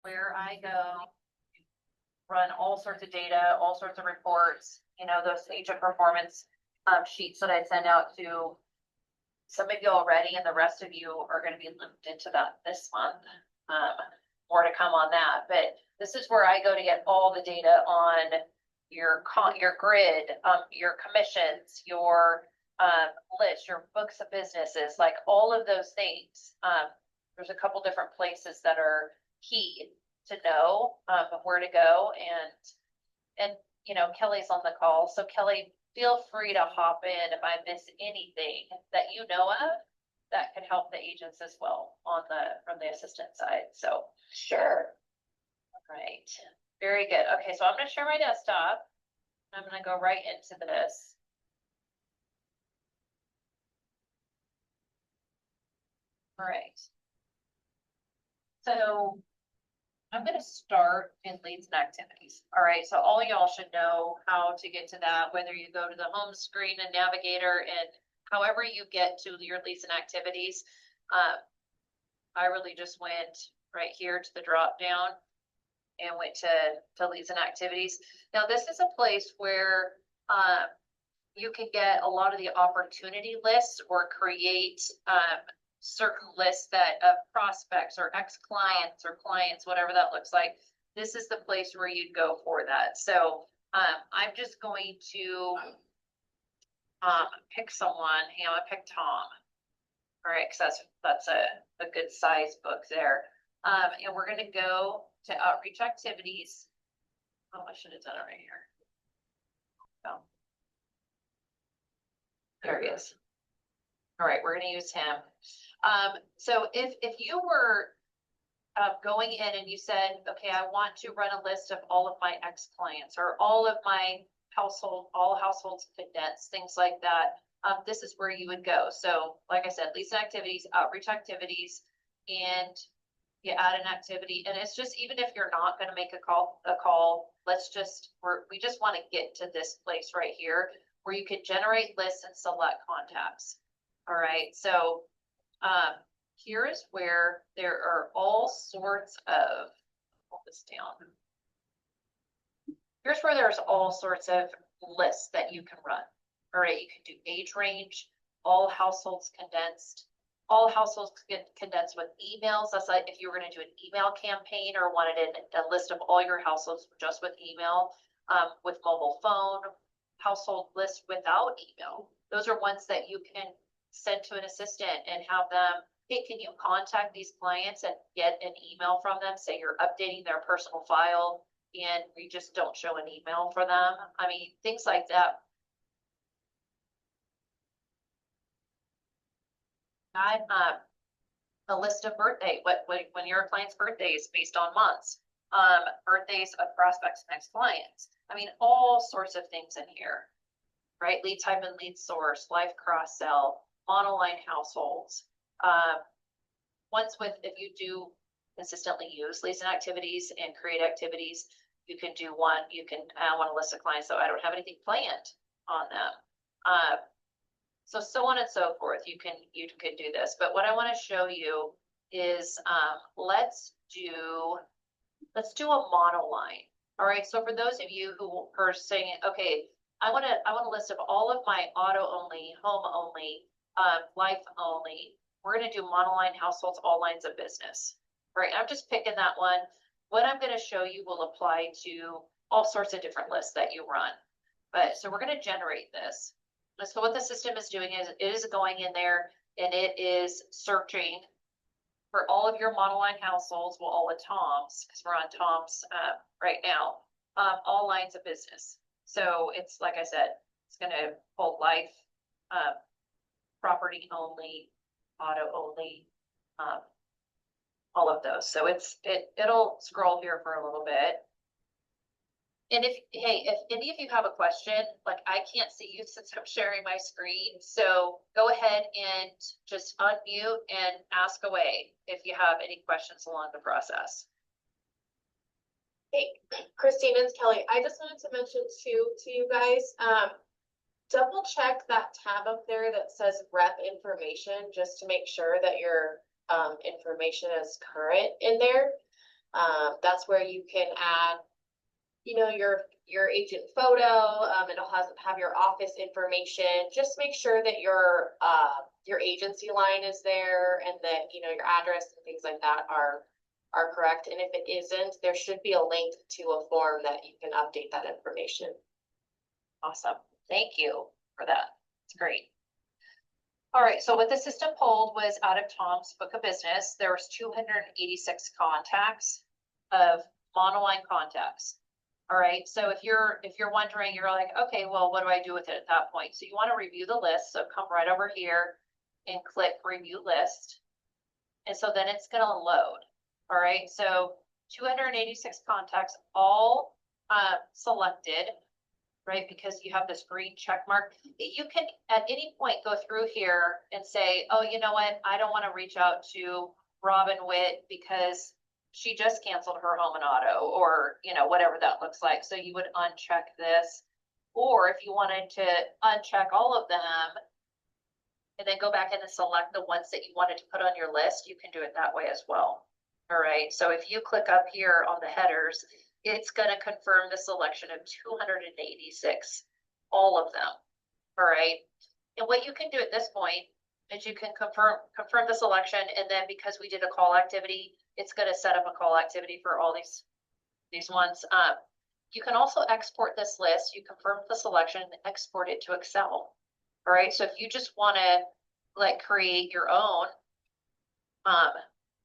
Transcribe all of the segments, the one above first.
where I go, run all sorts of data, all sorts of reports, those agent performance sheets that I send out to some of you already, and the rest of you are going to be looped into that this month. More to come on that, but this is where I go to get all the data on your grid, your commissions, your list, your books of businesses, like all of those things. There's a couple different places that are key to know where to go, and Kelly's on the call, so Kelly, feel free to hop in if I miss anything that you know of that could help the agents as well from the assistant side. So sure. All right, very good. Okay, so I'm going to share my desktop. I'm going to go right into this. All right. So I'm going to start in leads and activities. All right, so all y'all should know how to get to that, whether you go to the home screen and navigator, and however you get to your leads and activities. I really just went right here to the drop down and went to leads and activities. Now this is a place where you can get a lot of the opportunity lists or create certain lists that of prospects or ex-clients or clients, whatever that looks like. This is the place where you'd go for that. So I'm just going to pick someone. Hey, I'm gonna pick Tom. All right, because that's a good size book there. And we're gonna go to outreach activities. Oh, I should have done it right here. Oh. There he is. All right, we're gonna use him. So if you were going in and you said, okay, I want to run a list of all of my ex-clients or all of my all households condensed, things like that, this is where you would go. So like I said, leads and activities, outreach activities, and you add an activity. And it's just, even if you're not going to make a call, we just want to get to this place right here where you can generate lists and select contacts. All right, so here is where there are all sorts of, hold this down. Here's where there's all sorts of lists that you can run. All right, you can do age range, all households condensed, all households condensed with emails. That's like if you were going to do an email campaign or wanted a list of all your households just with email, with mobile phone, household list without email. Those are ones that you can send to an assistant and have them, hey, can you contact these clients and get an email from them? Say you're updating their personal file and we just don't show an email for them. I mean, things like that. I'm a list of birthday, when your client's birthday is based on months, birthdays of prospects and ex-clients. I mean, all sorts of things in here, right? Lead type and lead source, life cross-sell, monoline households. If you do consistently use leads and activities and create activities, you can do one. I want a list of clients, so I don't have anything planned on them. So on and so forth. You can do this. But what I want to show you is let's do a monoline. All right. So for those of you who are saying, okay, I want a list of all of my auto only, home only, life only. We're going to do monoline households, all lines of business. All right. I'm just picking that one. What I'm going to show you will apply to all sorts of different lists that you run. But so we're going to generate this. So what the system is doing is it is going in there and it is searching for all of your monoline households, well, all of Tom's, because we're on Tom's right now, all lines of business. So it's, like I said, it's going to pull life, property only, auto only, all of those. So it'll scroll here for a little bit. And if any of you have a question, like I can't see you since I'm sharing my screen, so go ahead and just unmute and ask away if you have any questions along the process. Hey, Christine and Kelly, I just wanted to mention too to you guys, double check that tab up there that says rep information just to make sure that your information is current in there. That's where you can add, you know, your agent photo, it'll have your office information. Just make sure that your agency line is there and that, you know, your address and things like that are correct. And if it isn't, there should be a link to a form that you can update that information. Awesome. Thank you for that. It's great. All right, so what the system pulled was out of Tom's book of business, there was 286 contacts of monoline contacts. All right, so if you're wondering, you're like, okay, well, what do I do with it at that point? So you want to review the list. So come right over here and click review list. And so then it's going to load. All right, so 286 contacts, all selected, right? Because you have this green check mark. You can at any point go through here and say, oh, you know what? I don't want to reach out to Robin Witt because she just canceled her home and auto, or, you know, whatever that looks like. So you would uncheck this. Or if you wanted to uncheck all of them and then go back in and select the ones that you wanted to put on your list, you can do it that way as well. All right. So if you click up here on the headers, it's going to confirm the selection of 286, all of them. All right. And what you can do at this point is you can confirm the selection. And then because we did a call activity, it's going to set up a call activity for all these ones. You can also export this list. You confirm the selection and export it to Excel. All right. So if you just want to like create your own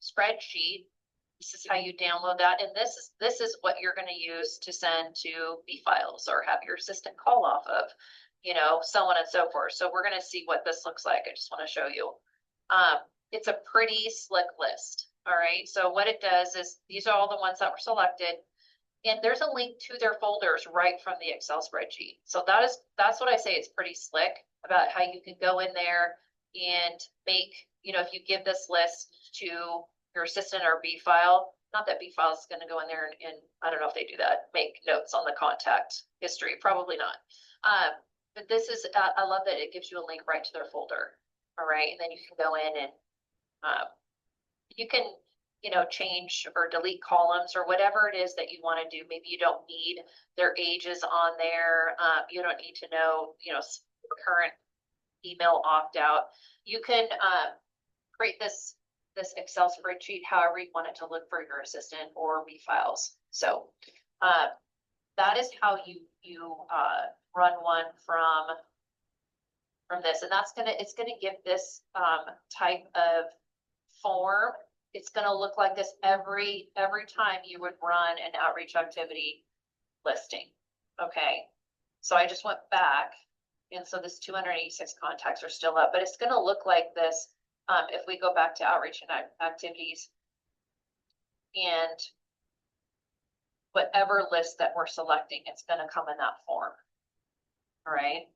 spreadsheet, this is how you download that. And this is what you're going to use to send to B-Files or have your assistant call off of, you know, so on and so forth. So we're going to see what this looks like. I just want to show you. It's a pretty slick list. All right. So what it does is these are all the ones that were selected. And there's a link to their folders right from the Excel spreadsheet. So that's what I say is pretty slick about how you can go in there and make, you know, if you give this list to your assistant or B-File, not that B-File is going to go in there and I don't know if they do that, make notes on the contact history, probably not. But this is, I love that it gives you a link right to their folder. All right. And then you can go in and you can, you know, change or delete columns or whatever it is that you want to do. Maybe you don't need their ages on there. You don't need to know, you know, current email opt out. You can create this Excel spreadsheet however you want it to look for your assistant or B-Files. So that is how you run one from this, and it's gonna give this type of form. It's gonna look like this every time you would run an outreach activity listing. Okay, so I just went back, and so this 286 contacts are still up, but it's gonna look like this if we go back to outreach and activities and whatever list that we're selecting, it's gonna come in that form. All right.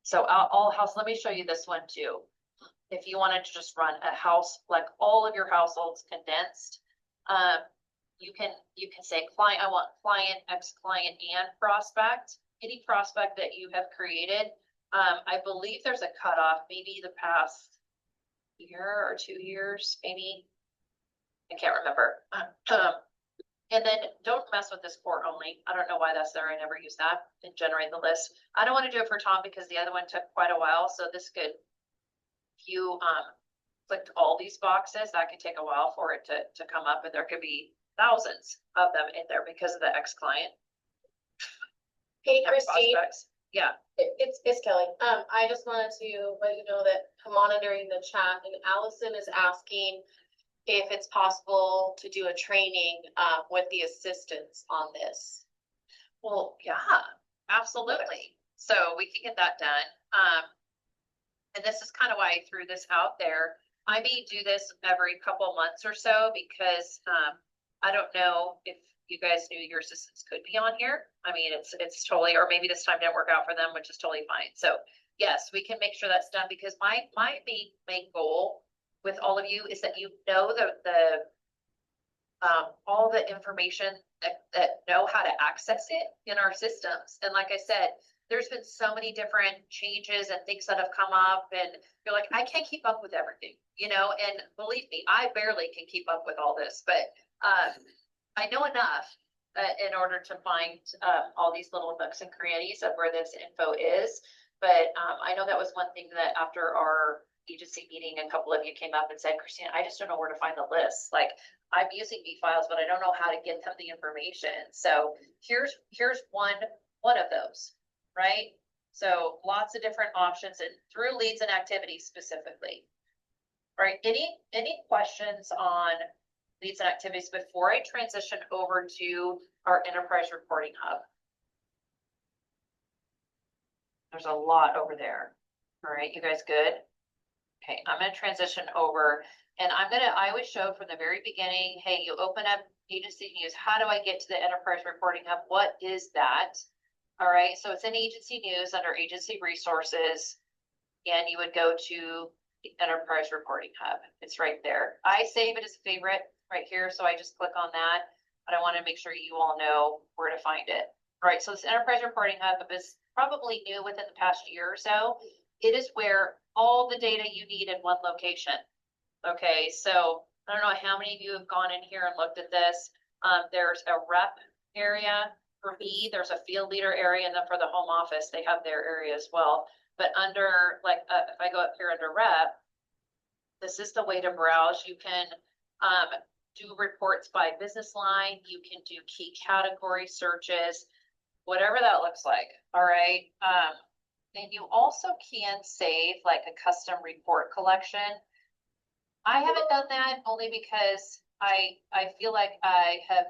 So all house, let me show you this one too. If you wanted to just run a house, like all of your households condensed, you can say client, I want client, ex-client, and prospect. Any prospect that you have created. I believe there's a cutoff, maybe the past year or 2 years, maybe. I can't remember. And then don't mess with this core only. I don't know why that's there. I never use that and generate the list. I don't want to do it for Tom because the other one took quite a while. So this could, if you clicked all these boxes, that could take a while for it to come up, and there could be thousands of them in there because of the ex-client. Hey, Christine. Yeah. It's Kelly. I just wanted to let you know that I'm monitoring the chat, and Allison is asking if it's possible to do a training with the assistants on this. Well, yeah, absolutely. So we can get that done. And this is kind of why I threw this out there. I may do this every couple months or so because I don't know if you guys knew your assistants could be on here. I mean, it's totally, or maybe this time didn't work out for them, which is totally fine. So yes, we can make sure that's done because my main goal with all of you is that you know all the information that know how to access it in our systems. And like I said, there's been so many different changes and things that have come up, and you're like, I can't keep up with everything, you know, and believe me, I barely can keep up with all this, but I know enough in order to find all these little nooks and crannies of where this info is. But I know that was one thing that after our agency meeting, a couple of you came up and said, Christina, I just don't know where to find the list. Like, I'm using V-Files, but I don't know how to get them the information. So here's one of those, right? So lots of different options and through leads and activities specifically. All right, any questions on leads and activities before I transition over to our enterprise reporting hub? There's a lot over there. All right, you guys good? Okay, I'm gonna transition over and I always show from the very beginning, hey, you open up agency news. How do I get to the enterprise reporting hub? What is that? All right, so it's in agency news under agency resources. And you would go to the enterprise reporting hub. It's right there. I save it as a favorite right here. So I just click on that, but I want to make sure you all know where to find it. All right, so this enterprise reporting hub is probably new within the past year or so. It is where all the data you need in one location. Okay, so I don't know how many of you have gone in here and looked at this. There's a rep area for me. There's a field leader area, and then for the home office, they have their area as well. But under like, if I go up here under rep, this is the way to browse. You can do reports by business line. You can do key category searches, whatever that looks like. All right. And you also can save like a custom report collection. I haven't done that only because I feel like I have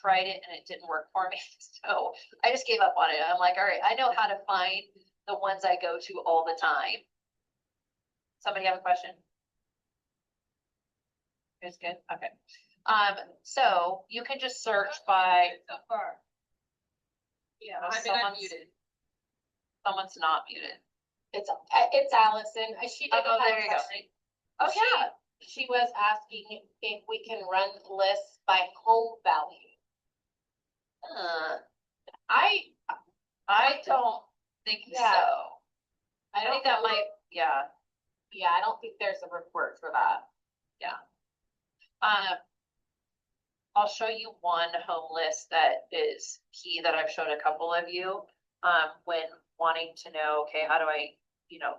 tried it and it didn't work for me. So I just gave up on it. I'm like, all right, I know how to find the ones I go to all the time. Somebody have a question? It's good. Okay. So you can just search by. So far. Yeah, I mean, I'm muted. Someone's not muted. It's Allison. She did. Oh, there you go. Oh, yeah. She was asking if we can run lists by home value. I don't think Yeah. so. I think that might, yeah. Yeah, I don't think there's a report for that. I'll show you one home list that is key that I've shown a couple of you when wanting to know, okay, how do I,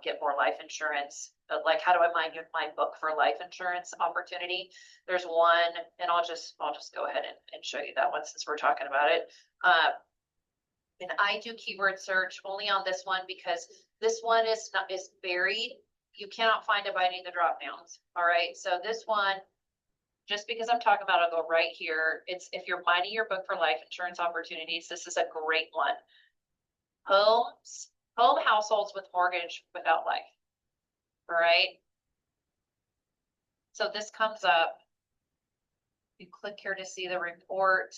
get more life insurance? Like, how do I mind my book for life insurance opportunity? There's one, and I'll just go ahead and show you that one since we're talking about it. And I do keyword search only on this one because this one is buried. You cannot find it by any of the drop downs. All right, so this one, just because I'm talking about, I'll go right here. It's if you're minding your book for life insurance opportunities, this is a great one. Home households with mortgage without life. All right. So this comes up. You click here to see the report.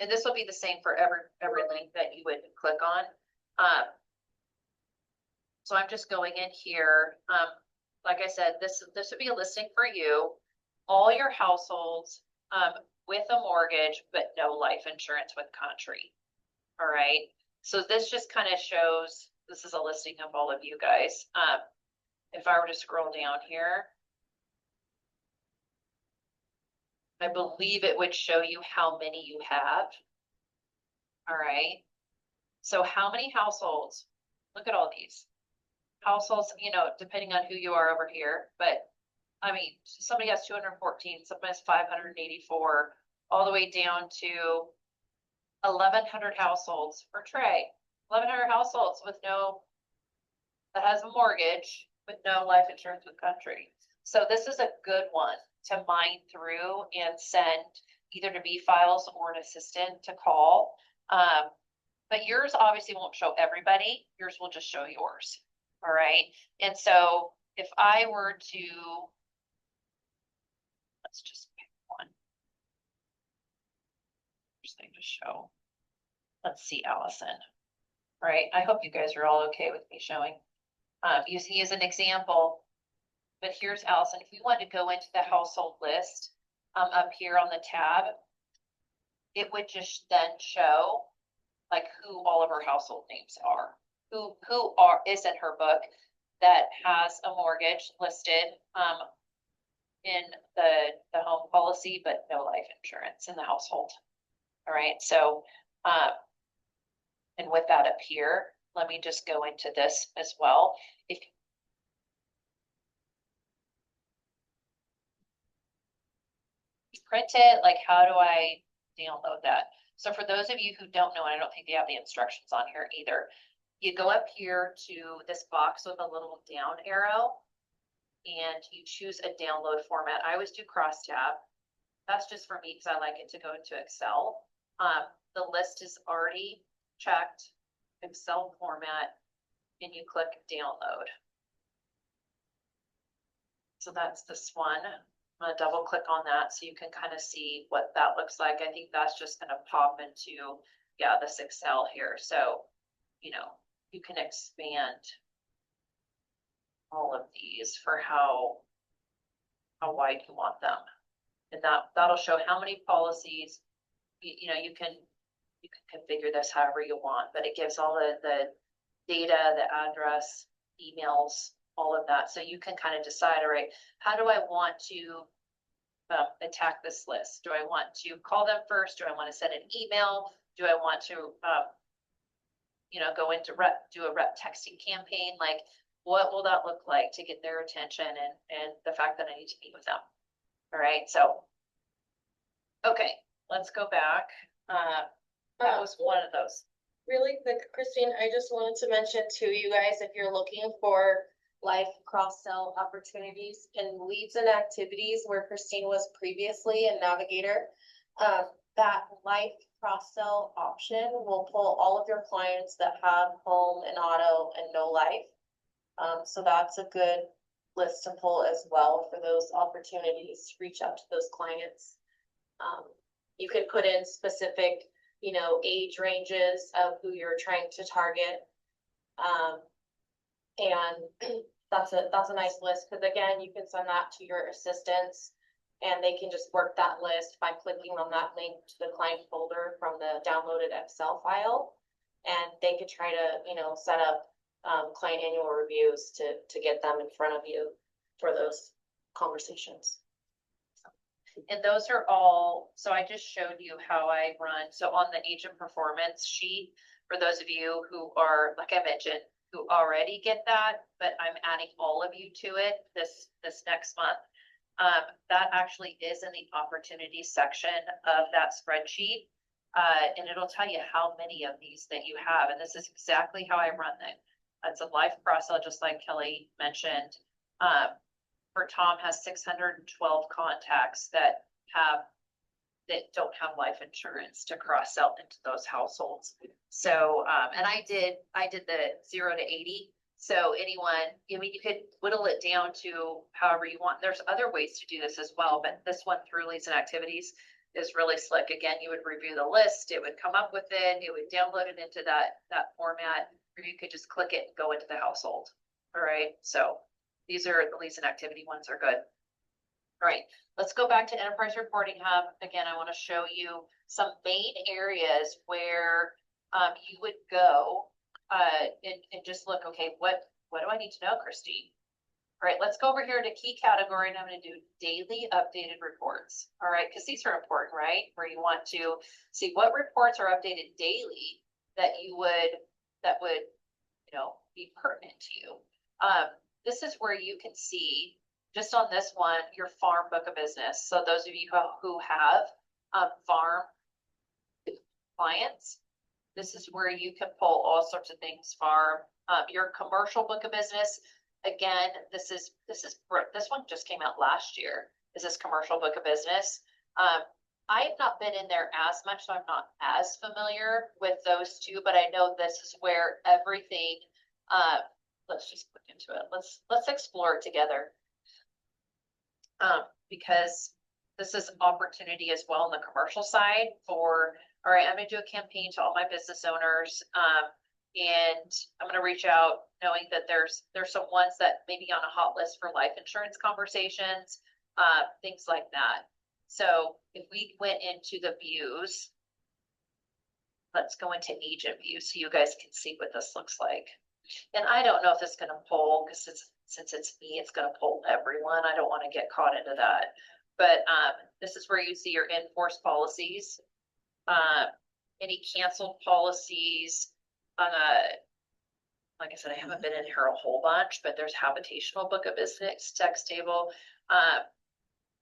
And this will be the same for every link that you would click on. So I'm just going in here. Like I said, this would be a listing for you. All your households with a mortgage, but no life insurance with Country. All right. So this just kind of shows, this is a listing of all of you guys. If I were to scroll down here, I believe it would show you how many you have. All right. So how many households? Look at all these households, depending on who you are over here. But I mean, somebody has 214, somebody has 584, all the way down to 1,100 households for Trey. 1,100 households that has a mortgage with no life insurance with Country. So this is a good one to mine through and send either to V-Files or an assistant to call. But yours obviously won't show everybody. Yours will just show yours. All right. And so if I were to, let's just pick one. First thing to show. Let's see, Allison. All right. I hope you guys are all okay with me showing. Using as an example, but here's Allison. If we wanted to go into the household list up here on the tab, it would just then show like who all of her household names are, who is in her book that has a mortgage listed. in the home policy, but no life insurance in the household. All right, so, and with that up here, let me just go into this as well. If you print it, like, how do I download that? So for those of you who don't know, and I don't think they have the instructions on here either, you go up here to this box with a little down arrow and you choose a download format. I always do crosstab. That's just for me because I like it to go into Excel. The list is already checked, Excel format, and you click download. So that's this one. I'm gonna double click on that so you can kind of see what that looks like. I think that's just gonna pop into, yeah, this Excel here. So, you know, you can expand all of these for how wide you want them. And that'll show how many policies, you know, you can configure this however you want, but it gives all the data, the address, emails, all of that. So you can kind of decide, all right, how do I want to attack this list? Do I want to call them first? Do I want to send an email? Do I want to, you know, go into do a rep texting campaign? Like, what will that look like to get their attention and the fact that I need to meet with them? All right, so, okay, let's go back. That was one of those. Really quick, Christine, I just wanted to mention to you guys, if you're looking for life cross-sell opportunities and leads and activities where Christine was previously a navigator, that life cross-sell option will pull all of your clients that have home and auto and no life. So that's a good list to pull as well for those opportunities to reach out to those clients. You could put in specific, you know, age ranges of who you're trying to target. And that's a nice list, because again, you can send that to your assistants and they can just work that list by clicking on that link to the client folder from the downloaded Excel file. And they could try to, you know, set up client annual reviews to get them in front of you for those conversations. And those are all, so I just showed you how I run. So on the agent performance sheet, for those of you who are, like I mentioned, who already get that, but I'm adding all of you to it this next month. That actually is in the opportunity section of that spreadsheet. And it'll tell you how many of these that you have. And this is exactly how I run it. It's a life cross-sell, just like Kelly mentioned. For Tom has 612 contacts that don't have life insurance to cross-sell into those households. So, and I did the 0 to 80. So anyone, I mean, you could whittle it down to however you want. There's other ways to do this as well, but this one through leads and activities is really slick. Again, you would review the list, it would come up with it, you would download it into that format, or you could just click it and go into the household. All right, so these are the leads and activity ones are good. All right, let's go back to Enterprise Reporting Hub. Again, I want to show you some main areas where you would go and just look, okay, what do I need to know, Christine? All right, let's go over here to key category, and I'm going to do daily updated reports. All right, because these are important, right? Where you want to see what reports are updated daily that would, you know, be pertinent to you. This is where you can see, just on this one, your farm book of business. So those of you who have farm clients, this is where you can pull all sorts of things. Farm, your commercial book of business. Again, this one just came out last year. Is this commercial book of business? I have not been in there as much, so I'm not as familiar with those two, but I know this is where everything, let's just look into it. Let's explore it together. Because this is opportunity as well on the commercial side for, all right, I'm gonna do a campaign to all my business owners. And I'm going to reach out knowing that there's some ones that may be on a hot list for life insurance conversations, things like that. So if we went into the views, let's go into agent view so you guys can see what this looks like. And I don't know if it's gonna pull, because since it's me, it's gonna pull everyone. I don't want to get caught into that. But this is where you see your enforced policies. Any canceled policies, like I said, I haven't been in here a whole bunch, but there's habitational book of business text table.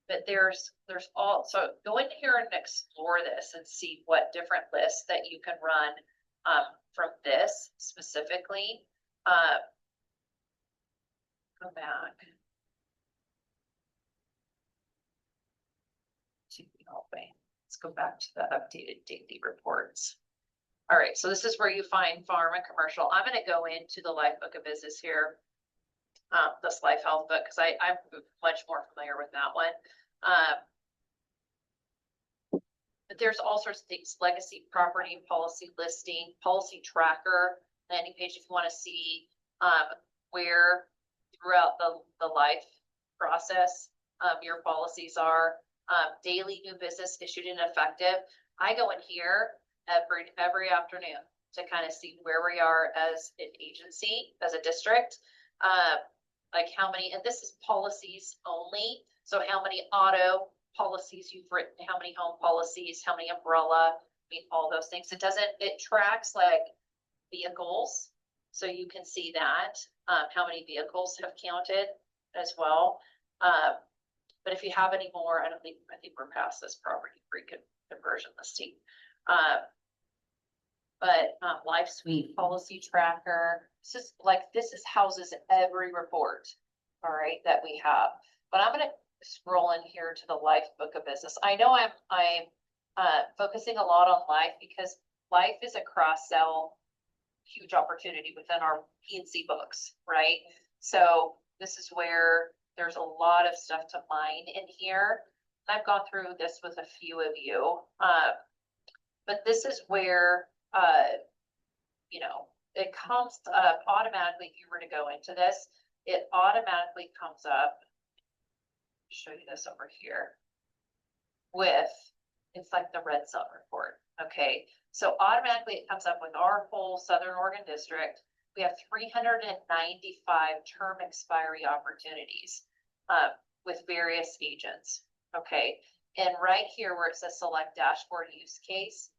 But there's all, so go in here and explore this and see what different lists that you can run from this specifically. Go back. To the hallway. Let's go back to the updated daily reports. All right, so this is where you find farm and commercial. I'm going to go into the life book of business here. This life health book, because I'm much more familiar with that one. But there's all sorts of things: legacy property, policy listing, policy tracker, landing page if you want to see where throughout the life process your policies are. Daily new business issued and effective. I go in here every afternoon to kind of see where we are as an agency, as a district. Like how many, and this is policies only. So how many auto policies you've written, how many home policies, how many umbrella, I mean, all those things. It tracks like vehicles. So you can see that, how many vehicles have counted as well. But if you have any more, I think we're past this property conversion listing. But Life Suite policy tracker, this is houses every report, all right, that we have. But I'm gonna scroll in here to the life book of business. I know I'm focusing a lot on life because life is a cross-sell huge opportunity within our P&C books, right? So this is where there's a lot of stuff to mine in here. I've gone through this with a few of you, but this is where, you know, it comes up automatically. If you were to go into this, it automatically comes up. Show you this over here with, it's like the red zone report. Okay, so automatically it comes up with our whole Southern Oregon district. We have 395 term expiry opportunities with various agents. Okay, and right here where it says select dashboard use case,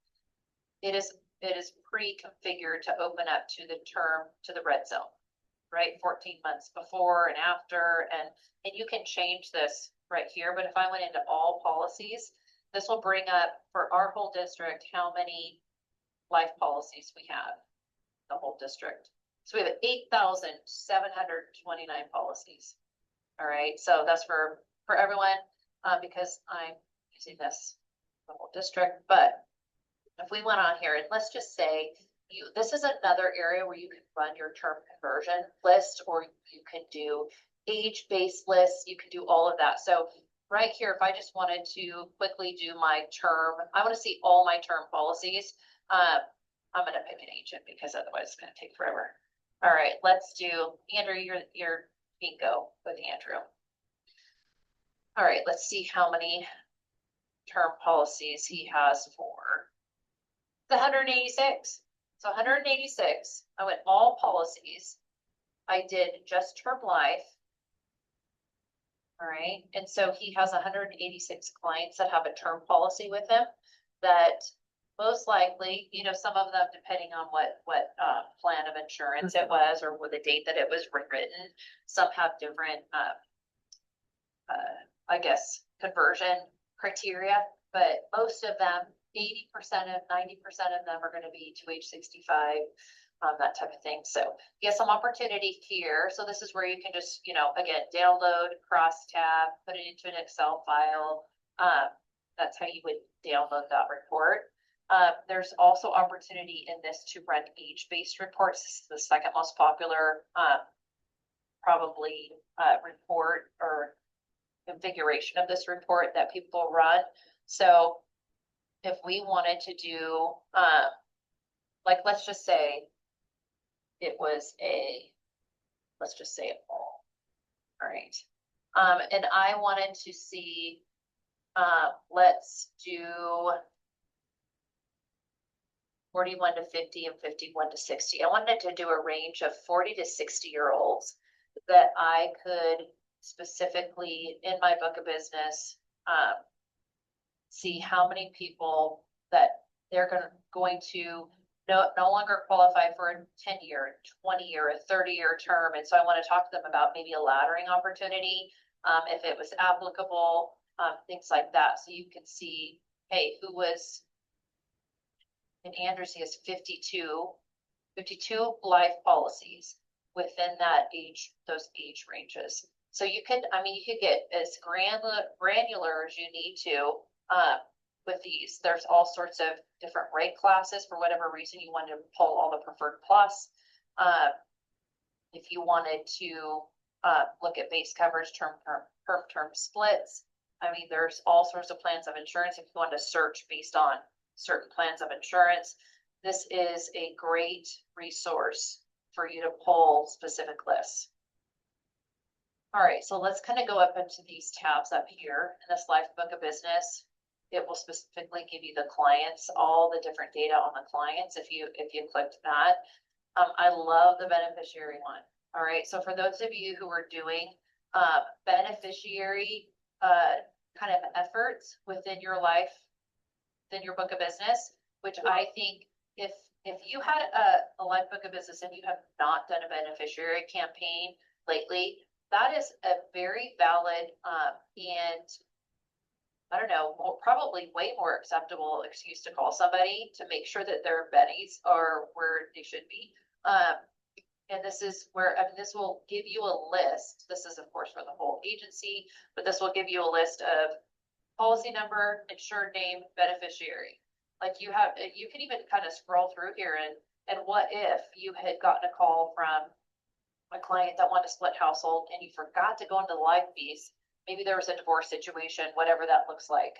it is pre-configured to open up to the red zone, right? 14 months before and after, and you can change this right here. But if I went into all policies, this will bring up for our whole district how many life policies we have, the whole district. So we have 8,729 policies. All right, so that's for everyone, because I'm using this the whole district. But if we went on here and let's just say this is another area where you can run your term conversion list, or you can do age-based lists. You can do all of that. So right here, if I just wanted to quickly do my term, I want to see all my term policies. I'm going to pick an agent because otherwise it's going to take forever. All right, let's do Andrew. Your bingo with Andrew. All right, let's see how many term policies he has for the 186. So 186, I went all policies. I did just term life. All right, and so he has 186 clients that have a term policy with him that most likely, you know, some of them depending on what plan of insurance it was or with the date that it was written. Some have different, I guess, conversion criteria, but most of them, 80% of 90% of them are going to be to age 65, that type of thing. So you have some opportunity here. So this is where you can just, you know, again, download, cross tab, put it into an Excel file. That's how you would download that report. There's also opportunity in this to run age-based reports. This is the second most popular, probably, report or configuration of this report that people run. So if we wanted to do, like, let's just say it was let's just say a fall. All right. And I wanted to see, let's do, 41 to 50 and 51 to 60. I wanted to do a range of 40 to 60-year-olds that I could specifically in my book of business, see how many people that they're going to no longer qualify for a 10-year, 20-year, a 30-year term. And so I want to talk to them about maybe a laddering opportunity, if it was applicable, things like that. So you can see, hey, who was in Andrews, he has 52 life policies within that age, those age ranges. So you could, I mean, you could get as granular as you need to, with these. There's all sorts of different rate classes for whatever reason you wanted to pull all the preferred plus. If you wanted to, look at base coverage, term splits. I mean, there's all sorts of plans of insurance. If you want to search based on certain plans of insurance, this is a great resource for you to pull specific lists. All right, so let's kind of go up into these tabs up here in this life book of business. It will specifically give you the clients, all the different data on the clients if you clicked that. I love the beneficiary one. All right, so for those of you who are doing beneficiary kind of efforts within your life, within your book of business, which I think if you had a life book of business and you have not done a beneficiary campaign lately, that is a very valid and I don't know, probably way more acceptable excuse to call somebody to make sure that their bennies are where they should be. And this is where, I mean, this will give you a list. This is of course for the whole agency, but this will give you a list of policy number, insured name, beneficiary. Like you can even kind of scroll through here and what if you had gotten a call from a client that wanted to split household and you forgot to go into the life piece. Maybe there was a divorce situation, whatever that looks like.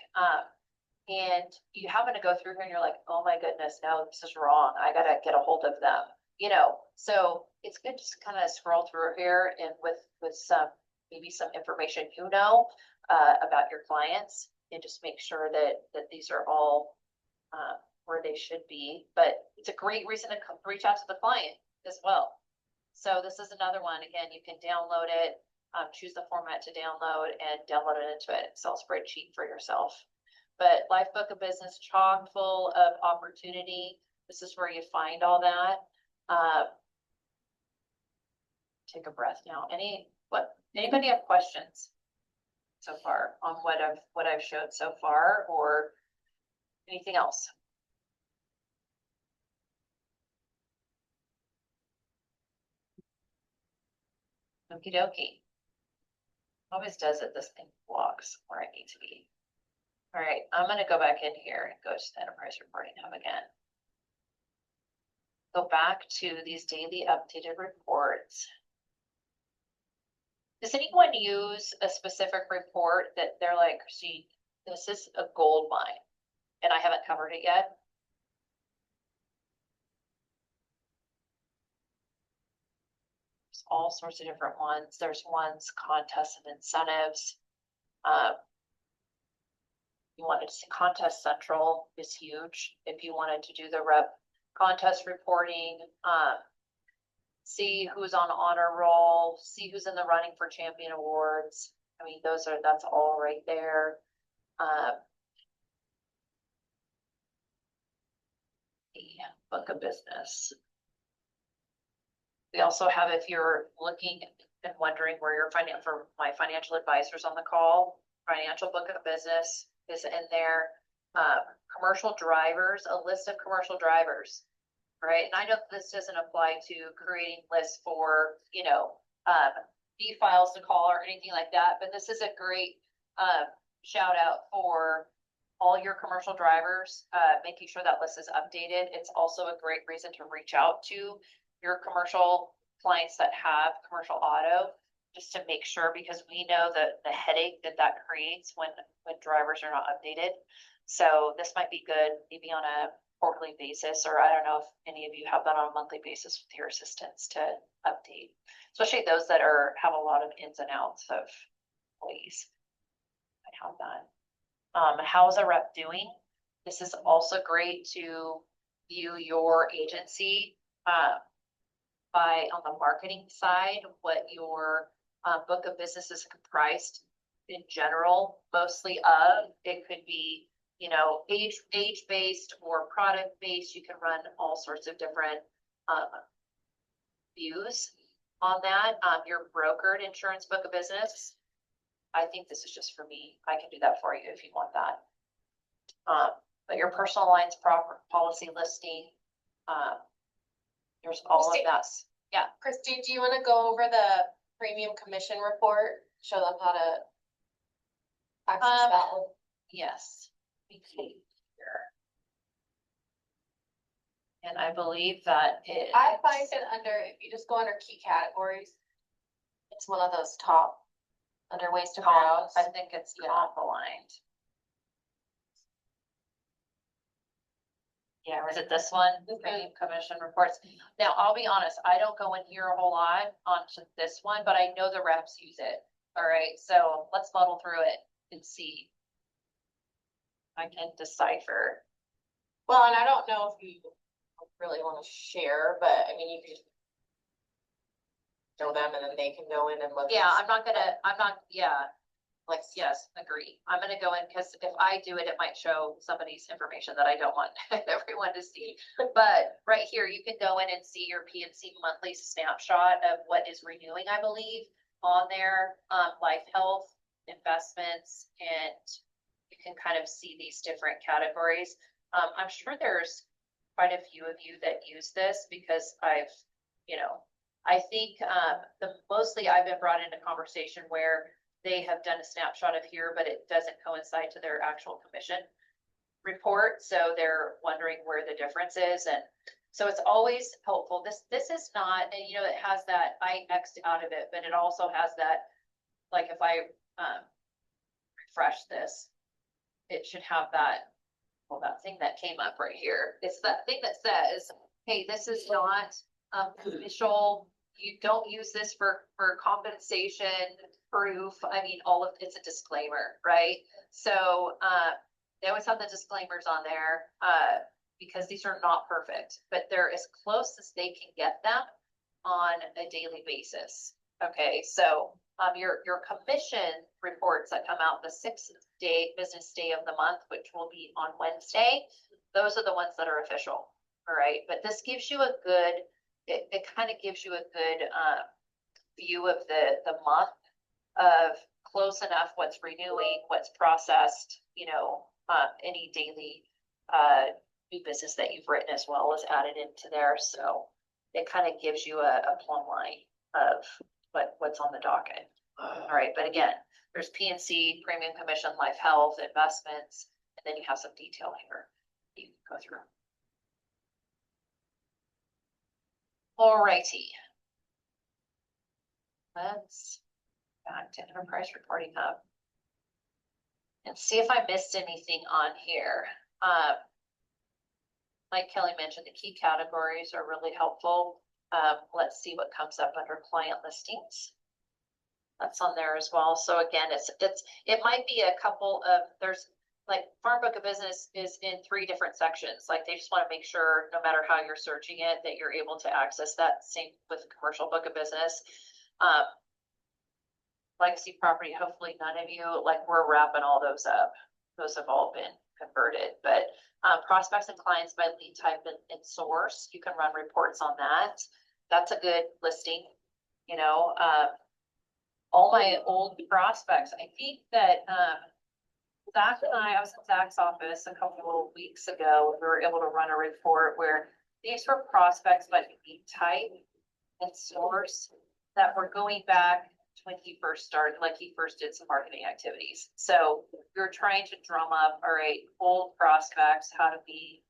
And you happen to go through here and you're like, oh my goodness, no, this is wrong. I gotta get a hold of them, you know? So it's good to kind of scroll through here and with some, maybe some information, about your clients and just make sure that these are all, where they should be. But it's a great reason to reach out to the client as well. So this is another one. Again, you can download it, choose the format to download and download it into an Excel spreadsheet for yourself. But life book of business chock full of opportunity. This is where you find all that. Take a breath now. Anybody have questions so far on what I've showed so far or anything else? Okie dokie. Always does it, this thing blocks where I need to be. All right, I'm gonna go back in here and go to the enterprise reporting hub again. Go back to these daily updated reports. Does anyone use a specific report that they're like, see, this is a gold mine and I haven't covered it yet? There's all sorts of different ones. There's ones, contests and incentives. You wanted to see Contest Central is huge. If you wanted to do the rep contest reporting, see who's on honor roll, see who's in the running for champion awards. I mean, that's all right there. The book of business. We also have, if you're looking and wondering where you're finding for my financial advisors on the call, financial book of business is in there. Commercial drivers, a list of commercial drivers, right? And I know this doesn't apply to creating lists for, fee files to call or anything like that, but this is a great shout out for all your commercial drivers, making sure that list is updated. It's also a great reason to reach out to your commercial clients that have commercial auto, just to make sure, because we know that the headache that creates when drivers are not updated. So this might be good, maybe on a quarterly basis, or I don't know if any of you have that on a monthly basis with your assistants to update, especially those that have a lot of ins and outs of employees. I have that. How's a rep doing? This is also great to view your agency, by on the marketing side, what your book of business is comprised in general, mostly of. It could be, you know, age based or product based. You can run all sorts of different views on that. Your brokered insurance book of business. I think this is just for me. I can do that for you if you want that. But your personal lines proper policy listing, there's all of that. Yeah. Christy, do you wanna go over the premium commission report? Show them how to access that one? Yes. We see here. And I believe that it. I find it under, if you just go under key categories, it's one of those top under ways to browse. I think it's comp aligned. Yeah, or is it this one? Premium commission reports. Now, I'll be honest, I don't go in here a whole lot onto this one, but I know the reps use it. All right, so let's muddle through it and see. I can decipher. Well, and I don't know if you really wanna share, but I mean, you could just show them and then they can go in and look. Yeah, yeah. Like, Yes, agree. I'm gonna go in, because if I do it, it might show somebody's information that I don't want everyone to see. But right here, you can go in and see your PNC monthly snapshot of what is renewing, I believe, on there, life health, investments, and you can kind of see these different categories. I'm sure there's quite a few of you that use this, because I've, you know, I think mostly I've been brought into conversation where they have done a snapshot of here, but it doesn't coincide to their actual commission report. So they're wondering where the difference is. And so it's always helpful. This is not, and you know, it has that, I X'd out of it, but it also has that, like if I refresh this, it should have that, well, that thing that came up right here. It's that thing that says, hey, this is not official. You don't use this for compensation proof. I mean, it's a disclaimer, right? So they always have the disclaimers on there because these are not perfect, but they're as close as they can get them on a daily basis. Okay, so your commission reports that come out the 6th business day of the month, which will be on Wednesday, those are the ones that are official. All right, but this gives you a good, it kind of gives you a good view of the month of close enough what's renewing, what's processed, you know, any daily new business that you've written as well is added into there. So it kind of gives you a plumb line of what's on the docket. All right, but again, there's PNC, premium commission, life health, investments, and then you have some detail here you can go through. All righty. Let's back to Enterprise Reporting Hub and see if I missed anything on here. Like Kelly mentioned, the key categories are really helpful. Let's see what comes up under client listings. That's on there as well. So again, it might be a couple of, there's like Farm Book of Business is in 3 different sections. Like they just want to make sure no matter how you're searching it, that you're able to access that. Same with Commercial Book of Business. Legacy Property, hopefully none of you, like we're wrapping all those up. Those have all been converted, but prospects and clients by lead type and source, you can run reports on that. That's a good listing. You know, all my old prospects, I think that Zach and I was in Zach's office a couple of weeks ago. We were able to run a report where these were prospects by lead type and source that were going back when he first started, like he first did some marketing activities. So we were trying to drum up, all right, old prospects, how do we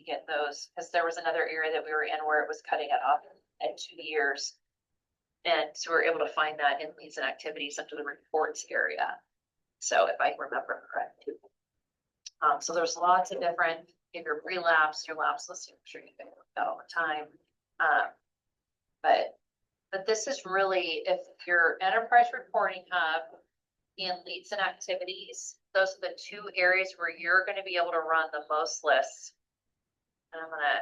get those? Because there was another area that we were in where it was cutting it off at 2 years. And so we were able to find that in leads and activities under the reports area. So if I remember correctly. So there's lots of different, if you're relapse, your lapse listing, I'm sure you can look that all the time. But this is really, if your Enterprise Reporting Hub and leads and activities, those are the 2 areas where you're going to be able to run the most lists And I'm gonna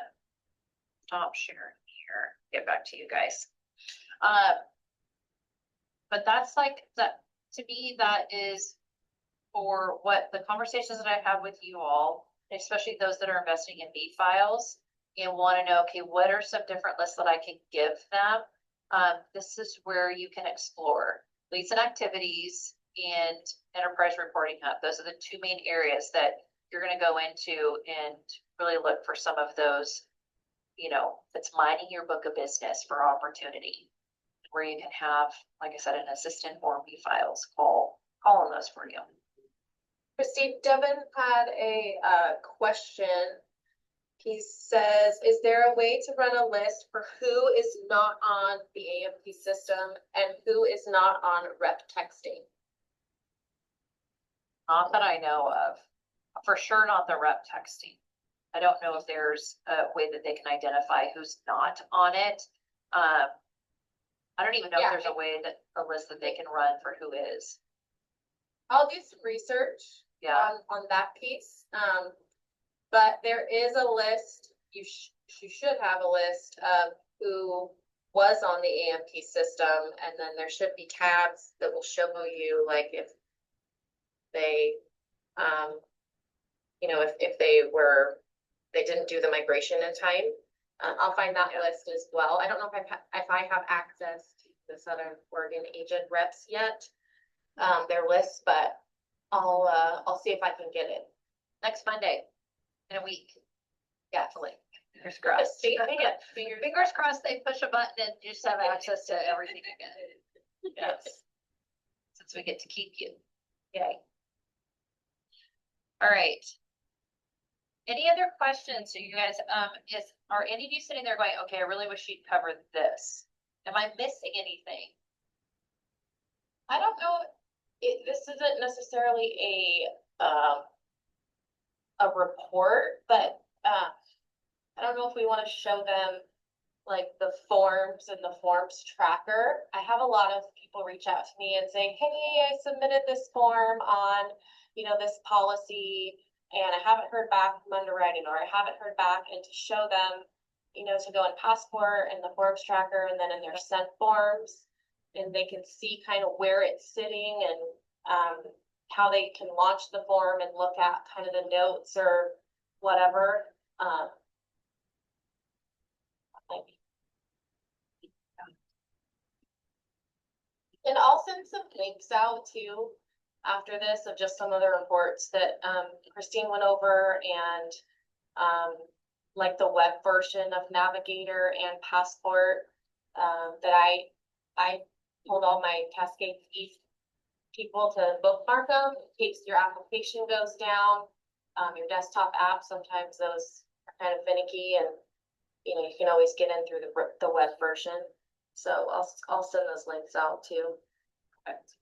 stop sharing here, get back to you guys. But that's like, that, to me, that is for what the conversations that I have with you all, especially those that are investing in B files and want to know, okay, what are some different lists that I can give them? This is where you can explore leads and activities and enterprise reporting hub. Those are the two main areas that you're going to go into and really look for some of those, you know, that's mining your book of business for opportunity, where you can have, like I said, an assistant or B files call on those for you. Christine, Devin had a question. He says, is there a way to run a list for who is not on the AMP system and who is not on rep texting? Not that I know of. For sure not the rep texting. I don't know if there's a way that they can identify who's not on it. I don't even know if Yeah. there's a way that a list that they can run for who is. I'll do some research Yeah, on that piece. But there is a list, you should have a list of who was on the AMP system, and then there should be tabs that will show you, like, if they, you know, if they didn't do the migration in time. I'll find that Yeah. list as well. I don't know if I have access to the Southern Oregon agent reps yet, their lists, but I'll see if I can get it. next Monday in a week. Definitely. Fingers Just crossed. stay- yeah, fingers- Fingers crossed they push a button and you just have access to everything again. Yes. Since we get to keep you. Yay. All right. Any other questions? So you guys, are any of you sitting there going, okay, I really wish you'd covered this? Am I missing anything? I don't know, this isn't necessarily a report, but, I don't know if we wanna show them like the forms and the forms tracker. I have a lot of people reach out to me and say, hey, I submitted this form on, you know, this policy, and I haven't heard back from underwriting, or I haven't heard back, and to show them, you know, to go in Passport and the forms tracker, and then in their sent forms, and they can see kind of where it's sitting, and how they can launch the form and look at kind of the notes or whatever. Like, and I'll send some links out too after this of just some of the reports that Christine went over, and like the web version of Navigator and Passport that I told all my Cascade East people to bookmark them in case your application goes down. Your desktop app, sometimes those are kind of finicky, and you know, you can always get in through the web version. So I'll send those links out too. Perfect.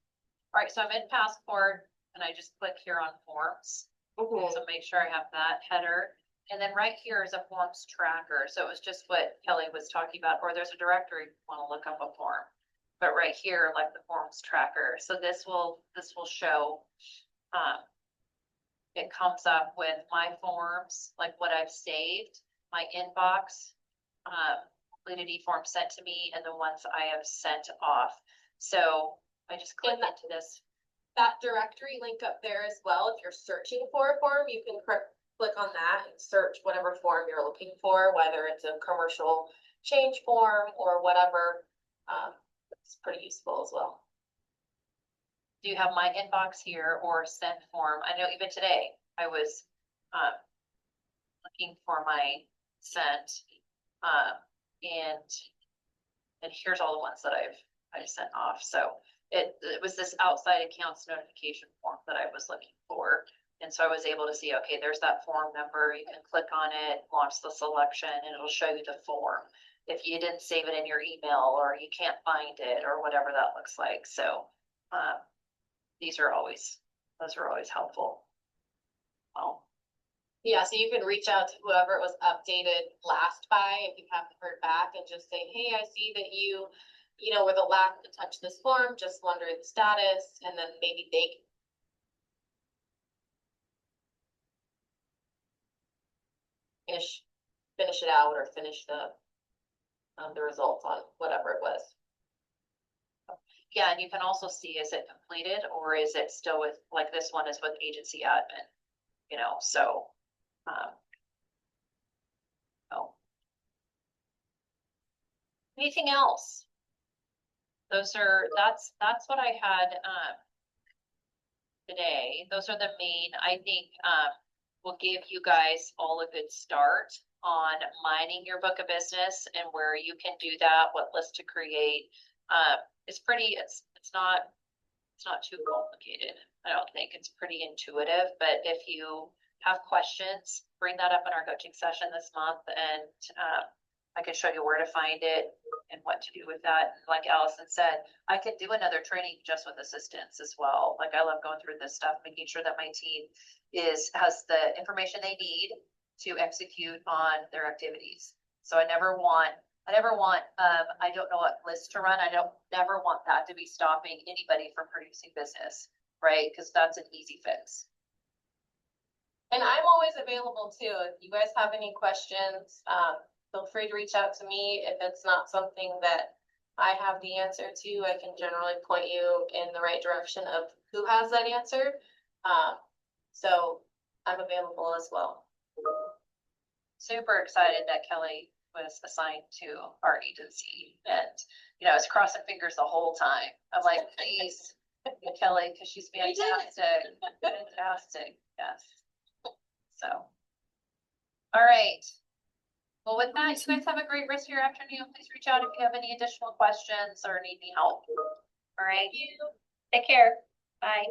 All right, so I'm in Passport and I just click here on forms. So make sure I have that header. And then right here is a forms tracker. So it was just what Kelly was talking about, or there's a directory if you want to look up a form. But right here, like the forms tracker. So this will show, it comes up with my forms, like what I've saved, my inbox, completed e-form sent to me, and the ones I have sent off. So I just click And into this. that directory link up there as well, if you're searching for a form, you can click on that and search whatever form you're looking for, whether it's a commercial change form or whatever. It's pretty useful as well. Do you have my inbox here or send form? I know even today I was looking for my sent, and here's all the ones that I've sent off. So it was this outside accounts notification form that I was looking for. And so I was able to see, okay, there's that form number. You can click on it, launch the selection, and it'll show you the form. If you didn't save it in your email or you can't find it or whatever that looks like. So those are always helpful. Well, Yeah, so you can reach out to whoever it was updated last by, if you haven't heard back, and just say, hey, I see that you know, were the last to touch this form, just wondering the status, and then maybe they ish. finish it out or finish the results on whatever it was. Yeah, and you can also see, is it completed or is it still with, like this one is with agency admin, you know, so. Oh. Anything else? That's what I had, today. Those are the main, I think, will give you guys all a good start on mining your book of business and where you can do that, what list to create. It's not too complicated. I don't think it's pretty intuitive, but if you have questions, bring that up in our coaching session this month and, I can show you where to find it and what to do with that. Like Allison said, I could do another training just with assistants as well. Like I love going through this stuff, making sure that my team has the information they need to execute on their activities. So I never want, I don't know what list to run. Never want that to be stopping anybody from producing business, right? Because that's an easy fix. And I'm always available too. If you guys have any questions, feel free to reach out to me. If it's not something that I have the answer to, I can generally point you in the right direction of who has that answer. So I'm available as well. Super excited that Kelly was assigned to our agency and, you know, I was crossing fingers the whole time. I'm like, please, Kelly, because she's fantastic, fantastic, yes. So, all right. Well, with that, you guys have a great rest of your afternoon. Please reach out if you have any additional questions or need any help. All right. Take care. Bye.